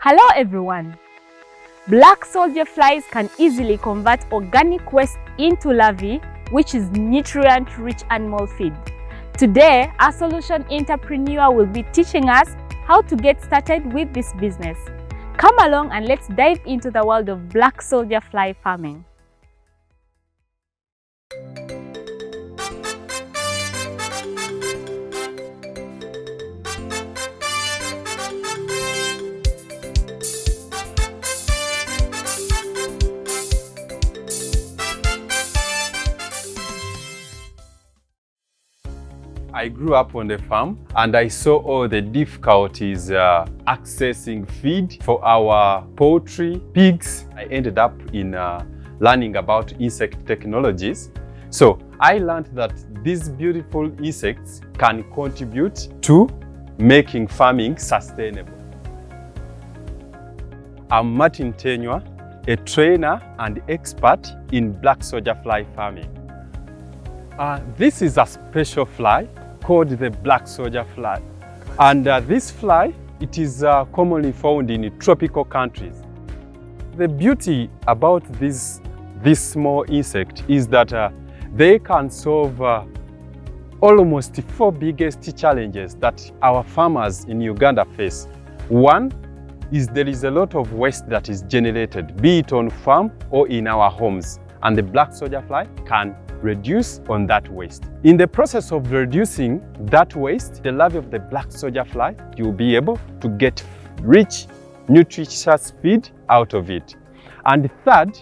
Hello everyone! Black soldier flies can easily convert organic waste into larvae, which is nutrient-rich animal feed. Today, our solution entrepreneur will be teaching us how to get started with this business. Come along and let's dive into the world of black soldier fly farming. I grew up on the farm and I saw all the difficulties accessing feed for our poultry, pigs. I ended up in learning about insect technologies. So I learned that these beautiful insects can contribute to making farming sustainable. I'm Martin Tenywa, a trainer and expert in black soldier fly farming. This is a special fly called the black soldier fly. And this fly, it is commonly found in tropical countries. The beauty about this small insect is that they can solve almost 4 biggest challenges that our farmers in Uganda face. One is there is a lot of waste that is generated, be it on farm or in our homes. And the black soldier fly can reduce on that waste. In the process of reducing that waste, the larvae of the black soldier fly, you'll be able to get rich, nutritious feed out of it. And third,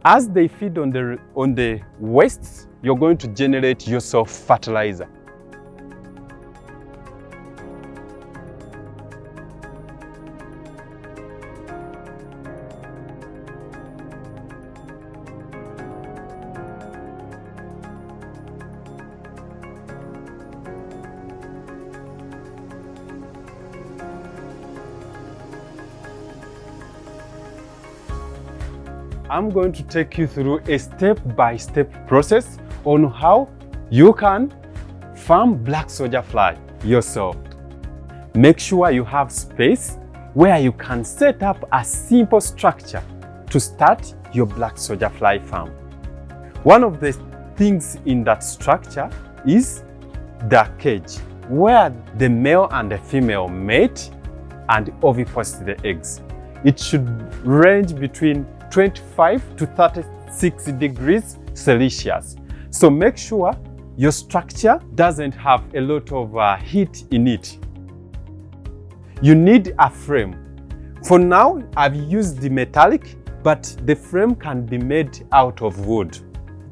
as they feed on the wastes, you're going to generate yourself fertilizer. I'm going to take you through a step-by-step process on how you can farm black soldier fly yourself. Make sure you have space where you can set up a simple structure to start your black soldier fly farm. One of the things in that structure is the cage, where the male and the female mate and ovipost the eggs. It should range between 25 to 36 degrees Celsius. So make sure your structure doesn't have a lot of heat in it. You need a frame. For now, I've used the metallic, but the frame can be made out of wood.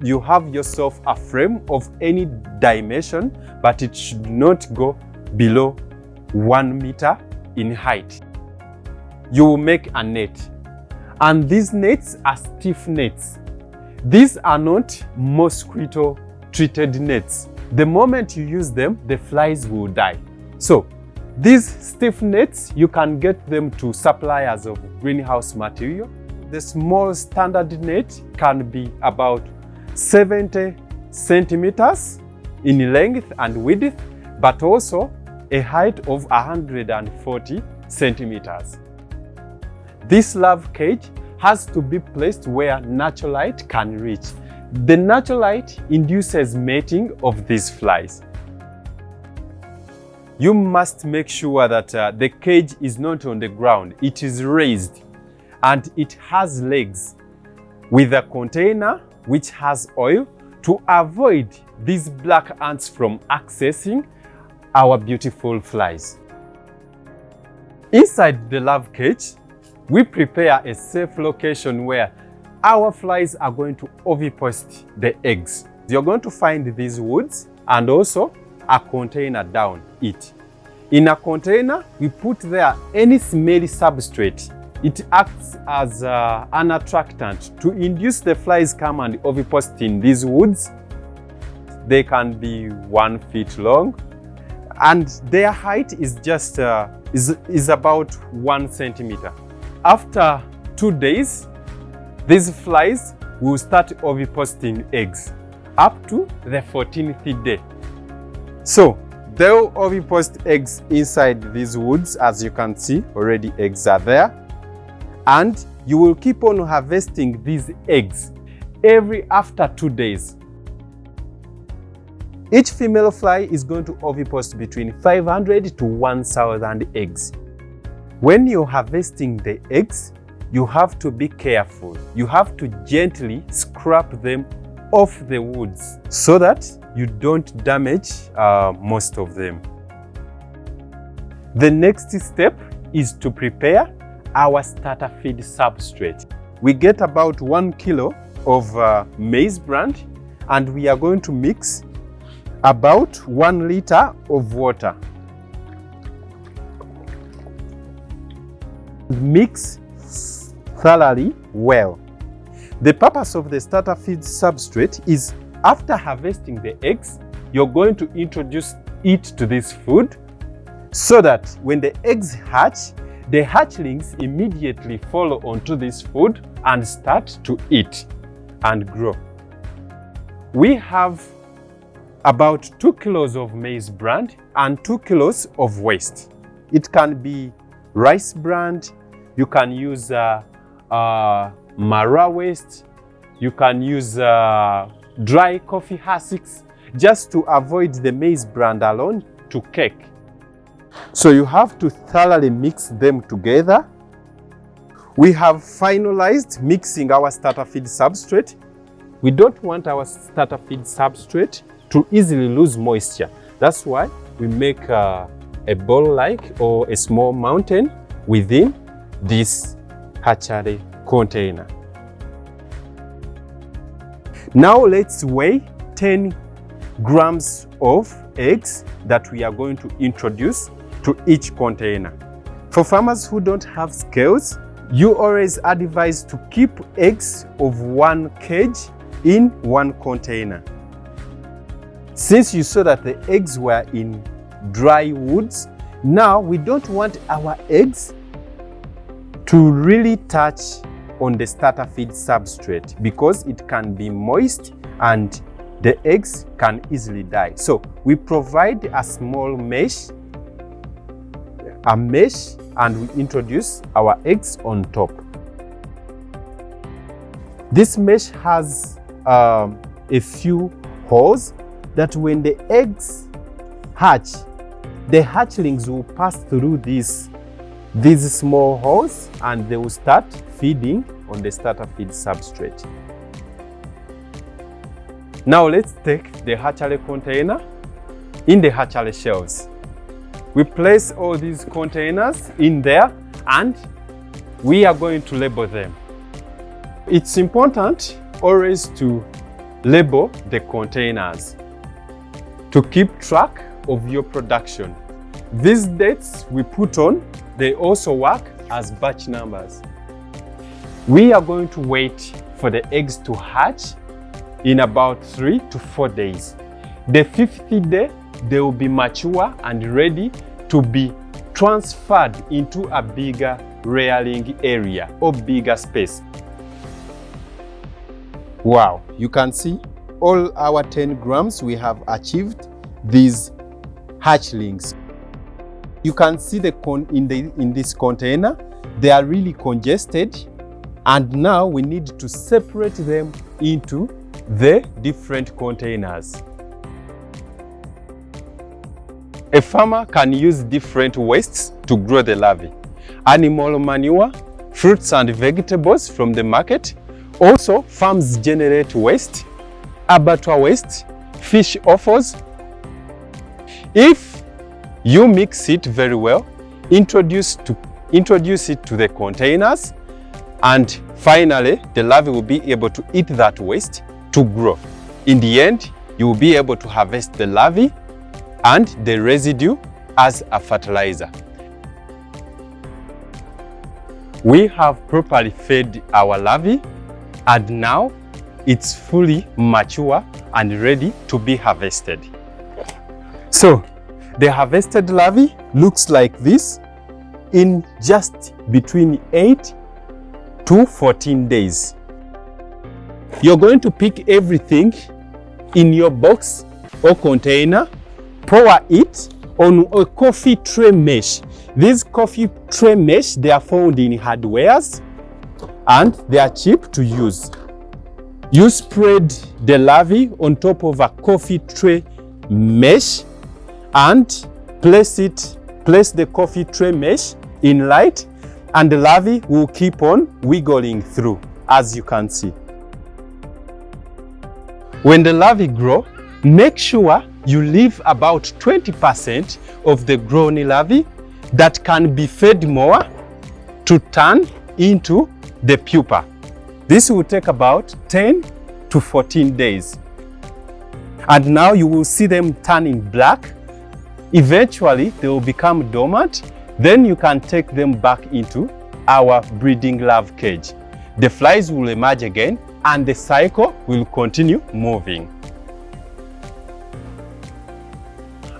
You have yourself a frame of any dimension, but it should not go below 1 meter in height. You will make a net. And these nets are stiff nets. These are not mosquito-treated nets. The moment you use them, the flies will die. So these stiff nets, you can get them to suppliers of greenhouse material. The small standard net can be about 70 centimeters in length and width, but also a height of 140 centimeters. This larva cage has to be placed where natural light can reach. The natural light induces mating of these flies. You must make sure that the cage is not on the ground. It is raised and it has legs with a container which has oil to avoid these black ants from accessing our beautiful flies. Inside the larva cage, we prepare a safe location where our flies are going to ovipost the eggs. You're going to find these woods and also a container down it. In a container, we put there any smelly substrate. It acts as an attractant to induce the flies come and ovipost in these woods. They can be 1 feet long and their height is just is about 1 centimeter. After 2 days, these flies will start oviposting eggs up to the 14th day. So They will ovipost eggs inside these woods. As you can see, already eggs are there. And you will keep on harvesting these eggs after 2 days. Each female fly is going to ovipost between 500 to 1,000 eggs. When you're harvesting the eggs, you have to be careful. You have to gently scrape them off the woods so that you don't damage most of them. The next step is to prepare our starter feed substrate. We get about 1 kilo of maize bran, and we are going to mix about 1 liter of water. Mix thoroughly well. The purpose of the starter feed substrate is, after harvesting the eggs, you're going to introduce it to this food so that when the eggs hatch, the hatchlings immediately follow onto this food and start to eat and grow. We have about 2 kilos of maize bran and 2 kilos of waste. It can be rice bran, you can use mara waste, you can use dry coffee hussks, just to avoid the maize bran alone to cake. So you have to thoroughly mix them together. We have finalized mixing our starter feed substrate. We don't want our starter feed substrate to easily lose moisture. That's why we make a bowl-like or a small mountain within this hatchery container. Now let's weigh 10 grams of eggs that we are going to introduce to each container. For farmers who don't have scales, you always advise to keep eggs of 1 kg in 1 container. Since you saw that the eggs were in dry woods, now we don't want our eggs to really touch on the starter feed substrate because it can be moist and the eggs can easily die. So we provide a small mesh, and we introduce our eggs on top. This mesh has a few holes that when the eggs hatch, the hatchlings will pass through these small holes and they will start feeding on the starter feed substrate. Now let's take the hatchery container in the hatchery shells. We place all these containers in there and we are going to label them. It's important always to label the containers to keep track of your production. These dates we put on, they also work as batch numbers. We are going to wait for the eggs to hatch in about 3 to 4 days. The 50th day, they will be mature and ready to be transferred into a bigger rearing area or bigger space. Wow, you can see all our 10 grams, we have achieved these hatchlings. You can see in this container, they are really congested, and now we need to separate them into the different containers. A farmer can use different wastes to grow the larvae. Animal manure, fruits and vegetables from the market. Also, farms generate waste, abattoir waste, fish offals. If you mix it very well, introduce it to the containers, and finally the larvae will be able to eat that waste to grow. In the end, you will be able to harvest the larvae and the residue as a fertilizer. We have properly fed our larvae and now it's fully mature and ready to be harvested. So the harvested larvae looks like this in just between 8 to 14 days. You're going to pick everything in your box or container, pour it on a coffee tray mesh. These coffee tray mesh, they are found in hardwares and they are cheap to use. You spread the larvae on top of a coffee tray mesh and place the coffee tray mesh in light, and the larvae will keep on wiggling through, as you can see. When the larvae grow, make sure you leave about 20% of the grown larvae that can be fed more to turn into the pupa. This will take about 10 to 14 days. And now you will see them turning black. Eventually, they will become dormant. Then you can take them back into our breeding larve cage. The flies will emerge again and the cycle will continue moving.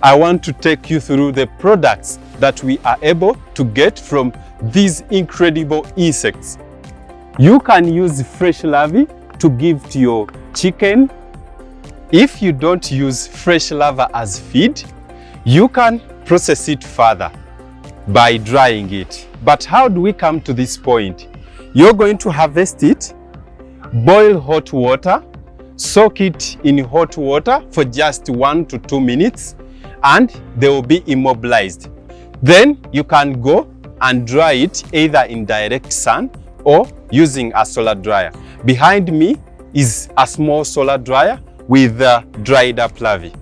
I want to take you through the products that we are able to get from these incredible insects. You can use fresh larvae to give to your chicken. If you don't use fresh larvae as feed, you can process it further by drying it. But how do we come to this point? You're going to harvest it, boil hot water, soak it in hot water for just 1 to 2 minutes, and they will be immobilized. Then you can go and dry it either in direct sun or using a solar dryer. Behind me is a small solar dryer with dried up larvae.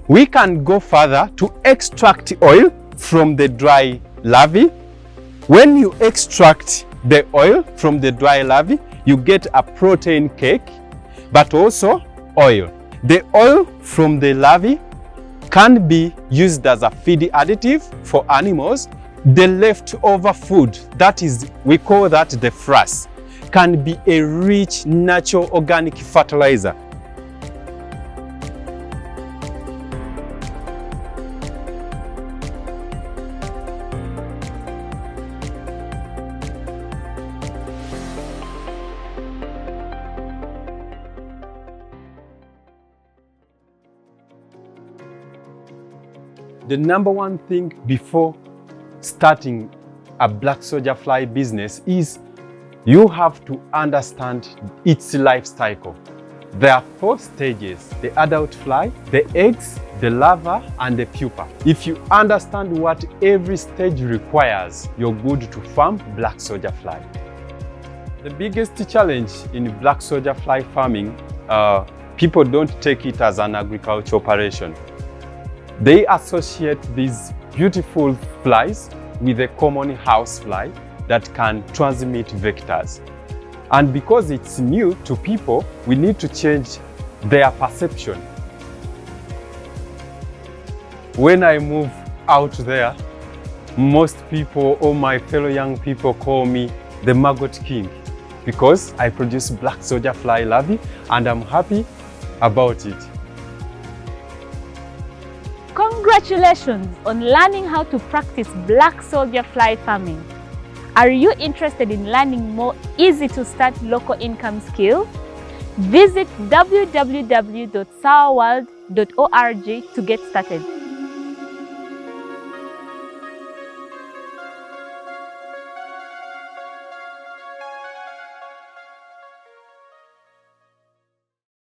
We can go further to extract oil from the dry larvae. When you extract the oil from the dry larvae, you get a protein cake, but also oil. The oil from the larvae can be used as a feed additive for animals. The leftover food, that is, we call that the frass, can be a rich natural organic fertilizer. The number one thing before starting a black soldier fly business is you have to understand its life cycle. There are 4 stages: the adult fly, the eggs, the larva, and the pupa. If you understand what every stage requires, you're good to farm black soldier fly. The biggest challenge in black soldier fly farming, people don't take it as an agricultural operation. They associate these beautiful flies with a common house fly that can transmit vectors. And because it's new to people, we need to change their perception. When I move out there, most people, or my fellow young people, call me the maggot king because I produce black soldier fly larvae and I'm happy about it. Congratulations on learning how to practice black soldier fly farming. Are you interested in learning more easy to start local income skills? Visit www.sawaworld.org to get started.